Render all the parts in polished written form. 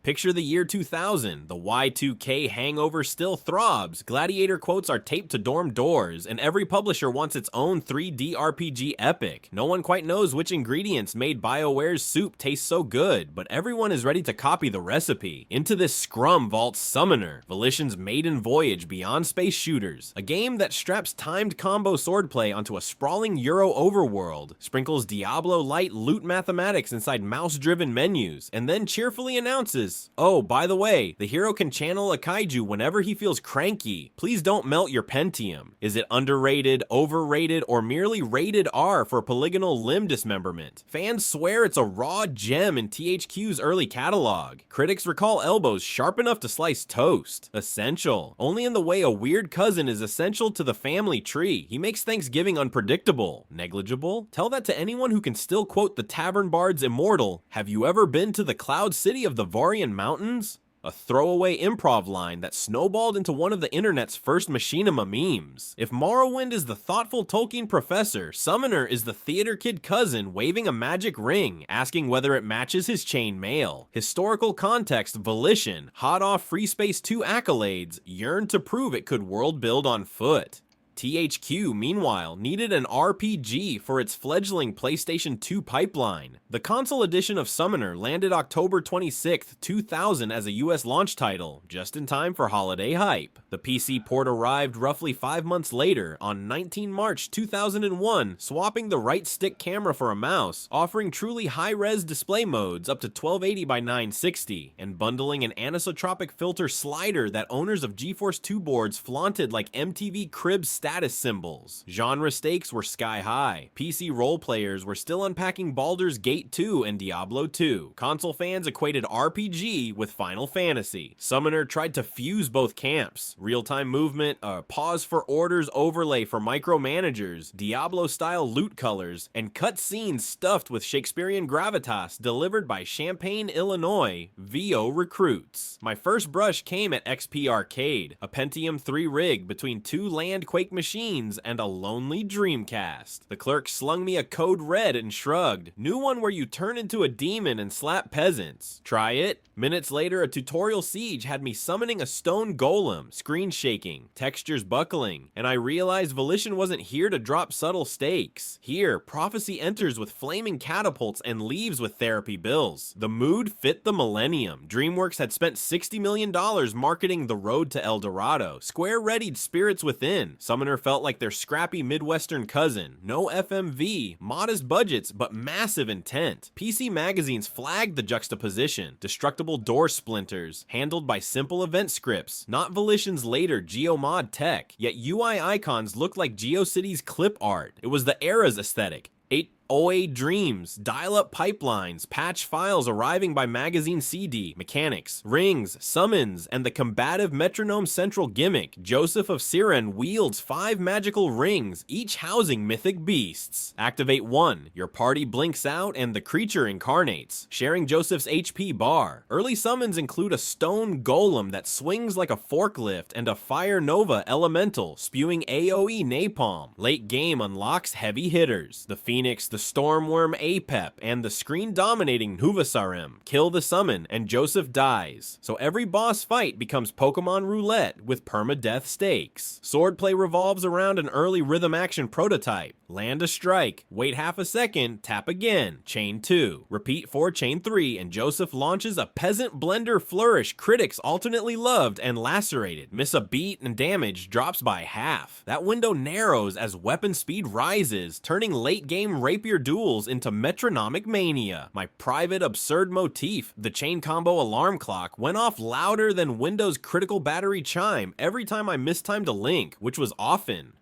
Picture the year 2000, the Y2K hangover still throbs, gladiator quotes are taped to dorm doors, and every publisher wants its own 3D RPG epic. No one quite knows which ingredients made BioWare's soup taste so good, but everyone is ready to copy the recipe. Into this scrum vaults Summoner, Volition's maiden voyage beyond space shooters, a game that straps timed combo swordplay onto a sprawling Euro overworld, sprinkles Diablo-light loot mathematics inside mouse-driven menus, and then cheerfully announces, "Oh, by the way, the hero can channel a kaiju whenever he feels cranky. Please don't melt your Pentium." Is it underrated, overrated, or merely rated R for polygonal limb dismemberment? Fans swear it's a raw gem in THQ's early catalog. Critics recall elbows sharp enough to slice toast. Essential. Only in the way a weird cousin is essential to the family tree. He makes Thanksgiving unpredictable. Negligible? Tell that to anyone who can still quote the Tavern Bard's immortal, "Have you ever been to the cloud city of the Varian Mountains?" A throwaway improv line that snowballed into one of the internet's first machinima memes. If Morrowind is the thoughtful Tolkien professor, Summoner is the theater kid cousin waving a magic ring, asking whether it matches his chain mail. Historical context, Volition, hot off Free Space 2 accolades, yearned to prove it could world build on foot. THQ, meanwhile, needed an RPG for its fledgling PlayStation 2 pipeline. The console edition of Summoner landed October 26, 2000 as a US launch title, just in time for holiday hype. The PC port arrived roughly 5 months later, on 19 March 2001, swapping the right stick camera for a mouse, offering truly high-res display modes up to 1280 by 960, and bundling an anisotropic filter slider that owners of GeForce 2 boards flaunted like MTV Cribs status symbols. Genre stakes were sky high. PC role players were still unpacking Baldur's Gate 2 and Diablo 2. Console fans equated RPG with Final Fantasy. Summoner tried to fuse both camps. Real-time movement, a pause for orders overlay for micromanagers, Diablo-style loot colors, and cutscenes stuffed with Shakespearean gravitas delivered by Champaign, Illinois, VO recruits. My first brush came at XP Arcade, a Pentium 3 rig between two land Quake machines and a lonely Dreamcast. The clerk slung me a code red and shrugged. New one where you turn into a demon and slap peasants. Try it? Minutes later, a tutorial siege had me summoning a stone golem, screen shaking, textures buckling, and I realized Volition wasn't here to drop subtle stakes. Here, prophecy enters with flaming catapults and leaves with therapy bills. The mood fit the millennium. DreamWorks had spent $60 million marketing The Road to El Dorado. Square readied Spirits Within. Summoner felt like their scrappy Midwestern cousin. No FMV, modest budgets, but massive intent. PC magazines flagged the juxtaposition. Destructible door splinters, handled by simple event scripts, not Volition's later geomod tech, yet UI icons looked like GeoCities clip art. It was the era's aesthetic. 808 dreams, dial-up pipelines, patch files arriving by magazine CD, mechanics, rings, summons, and the combative metronome central gimmick. Joseph of Siren wields 5 magical rings, each housing mythic beasts. Activate 1, your party blinks out and the creature incarnates, sharing Joseph's HP bar. Early summons include a stone golem that swings like a forklift and a fire nova elemental, spewing AoE napalm. Late game unlocks heavy hitters. The Phoenix, the Stormworm Apep, and the screen-dominating Nuvasarim. Kill the summon, and Joseph dies. So every boss fight becomes Pokemon Roulette with permadeath stakes. Swordplay revolves around an early rhythm-action prototype. Land a strike, wait half a second, tap again, chain 2. Repeat for chain 3, and Joseph launches a peasant blender flourish critics alternately loved and lacerated. Miss a beat and damage drops by half. That window narrows as weapon speed rises, turning late-game rapier duels into metronomic mania. My private absurd motif, the chain combo alarm clock, went off louder than Windows' critical battery chime every time I mistimed a link, which was often.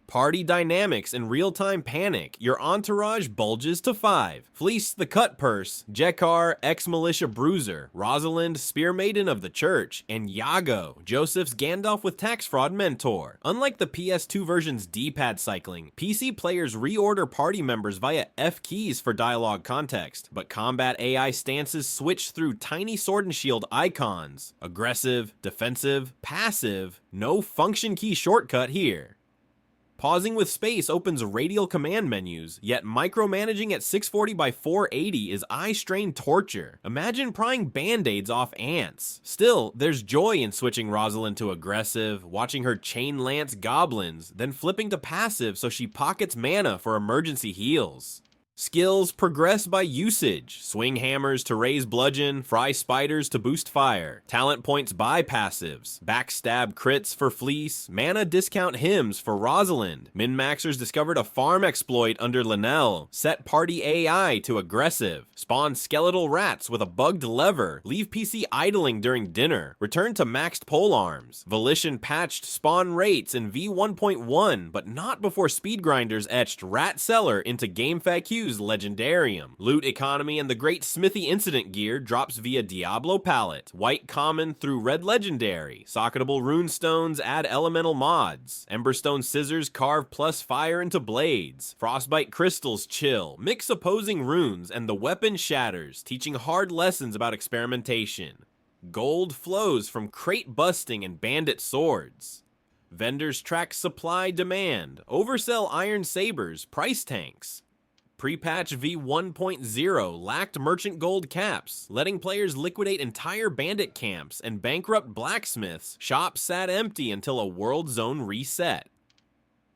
Party dynamics and real-time panic. Your entourage bulges to 5. Fleece the cut purse, Jekar, ex-militia bruiser, Rosalind, spear maiden of the church, and Yago, Joseph's Gandalf with tax fraud mentor. Unlike the PS2 version's D-pad cycling, PC players reorder party members via F keys for dialogue context, but combat AI stances switch through tiny sword and shield icons. Aggressive, defensive, passive, no function key shortcut here. Pausing with space opens radial command menus, yet micromanaging at 640 by 480 is eye-strain torture. Imagine prying band-aids off ants. Still, there's joy in switching Rosalind to aggressive, watching her chain lance goblins, then flipping to passive so she pockets mana for emergency heals. Skills progress by usage. Swing hammers to raise bludgeon, fry spiders to boost fire. Talent points buy passives. Backstab crits for fleece. Mana discount hymns for Rosalind. Min-maxers discovered a farm exploit under Linnell. Set party AI to aggressive. Spawn skeletal rats with a bugged lever. Leave PC idling during dinner. Return to maxed polearms. Volition patched spawn rates in V1.1, but not before speed grinders etched Rat Seller into GameFAQs Legendarium. Loot economy and the Great Smithy Incident gear drops via Diablo palette. White common through Red Legendary. Socketable runestones add elemental mods. Emberstone scissors carve plus fire into blades. Frostbite crystals chill. Mix opposing runes and the weapon shatters, teaching hard lessons about experimentation. Gold flows from crate busting and bandit swords. Vendors track supply demand. Oversell iron sabers, price tanks. Pre-patch V1.0 lacked merchant gold caps, letting players liquidate entire bandit camps and bankrupt blacksmiths. Shops sat empty until a world zone reset.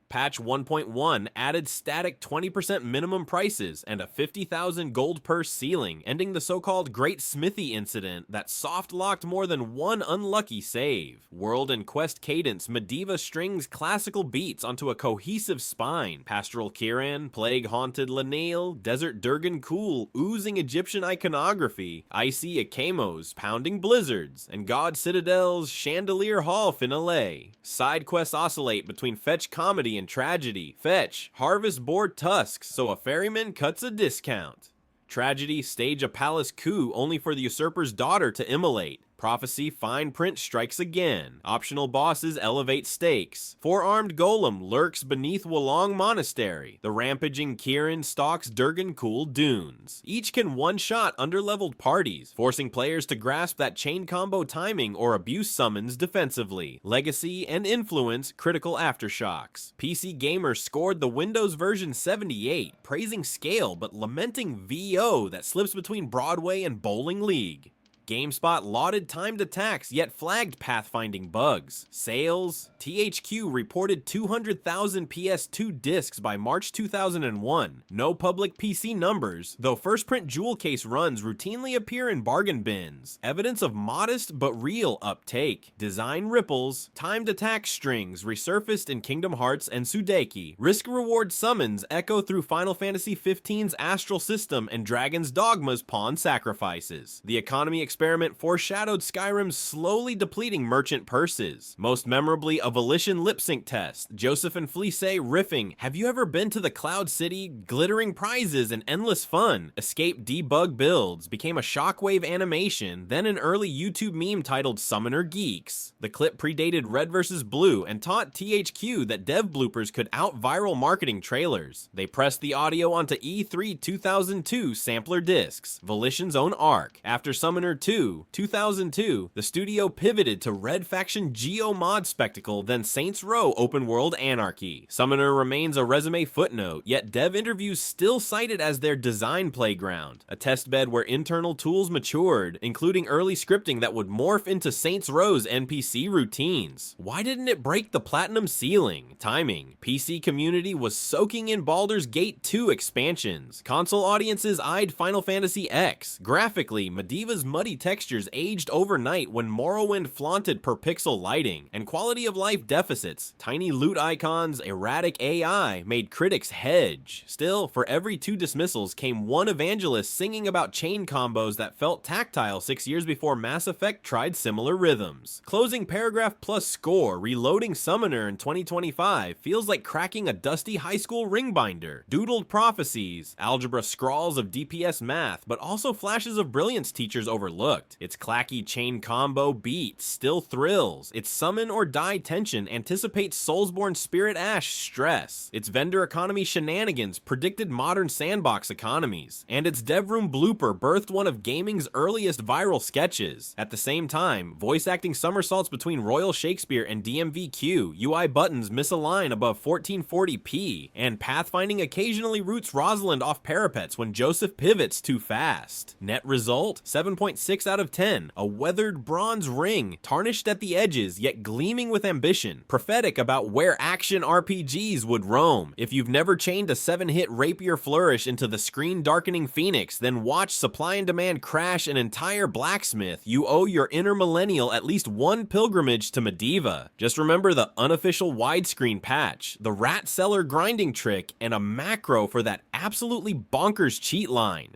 Patch 1.1 added static 20% minimum prices and a 50,000 gold purse ceiling, ending the so-called Great Smithy incident that soft-locked more than one unlucky save. World and quest cadence Medivh strings classical beats onto a cohesive spine. Pastoral Kiran, Plague-haunted Lanil, Desert Durgan Cool, oozing Egyptian iconography, icy Akemos, pounding blizzards, and God Citadel's Chandelier Hall finale. Side quests oscillate between fetch comedy and tragedy. Fetch, harvest boar tusks so a ferryman cuts a discount. Tragedy, stage a palace coup only for the usurper's daughter to immolate. Prophecy, fine print strikes again. Optional bosses elevate stakes. Four-armed golem lurks beneath Wolong Monastery. The rampaging Kirin stalks Durgan Cool dunes. Each can one-shot underleveled parties, forcing players to grasp that chain combo timing or abuse summons defensively. Legacy and influence critical aftershocks. PC gamers scored the Windows version 78, praising scale but lamenting VO that slips between Broadway and Bowling League. GameSpot lauded timed attacks yet flagged pathfinding bugs. Sales, THQ reported 200,000 PS2 discs by March 2001. No public PC numbers, though first print jewel case runs routinely appear in bargain bins. Evidence of modest but real uptake. Design ripples, timed attack strings resurfaced in Kingdom Hearts and Sudeki. Risk-reward summons echo through Final Fantasy XV's Astral System and Dragon's Dogma's pawn sacrifices. The economy experiment foreshadowed Skyrim's slowly depleting merchant purses. Most memorably, a Volition lip sync test. Joseph and Felice riffing, "Have you ever been to the Cloud City?" Glittering prizes and endless fun. Escape debug builds became a shockwave animation, then an early YouTube meme titled Summoner Geeks. The clip predated Red vs. Blue and taught THQ that dev bloopers could out-viral marketing trailers. They pressed the audio onto E3 2002 sampler discs, Volition's own arc. After Summoner 2002, the studio pivoted to Red Faction Geo-mod spectacle, then Saints Row open world anarchy. Summoner remains a resume footnote, yet dev interviews still cite it as their design playground, a testbed where internal tools matured, including early scripting that would morph into Saints Row's NPC routines. Why didn't it break the platinum ceiling? Timing. PC community was soaking in Baldur's Gate 2 expansions. Console audiences eyed Final Fantasy X. Graphically, Medivh's muddy textures aged overnight when Morrowind flaunted per pixel lighting, and quality of life deficits, tiny loot icons, erratic AI made critics hedge. Still, for every 2 dismissals came one evangelist singing about chain combos that felt tactile 6 years before Mass Effect tried similar rhythms. Closing paragraph plus score, reloading Summoner in 2025 feels like cracking a dusty high school ring binder. Doodled prophecies, algebra scrawls of DPS math, but also flashes of brilliance teachers overlooked. hooked. Its clacky chain combo beat still thrills. Its summon or die tension anticipates Soulsborne Spirit Ash stress. Its vendor economy shenanigans predicted modern sandbox economies. And its dev room blooper birthed one of gaming's earliest viral sketches. At the same time, voice acting somersaults between Royal Shakespeare and DMVQ, UI buttons misalign above 1440p, and pathfinding occasionally roots Rosalind off parapets when Joseph pivots too fast. Net result? 7.6 out of 10. A weathered bronze ring, tarnished at the edges, yet gleaming with ambition, prophetic about where action RPGs would roam. If you've never chained a 7-hit rapier flourish into the screen-darkening phoenix, then watch supply and demand crash an entire blacksmith, you owe your inner millennial at least one pilgrimage to Medivh. Just remember the unofficial widescreen patch, the rat seller grinding trick, and a macro for that absolutely bonkers cheat line.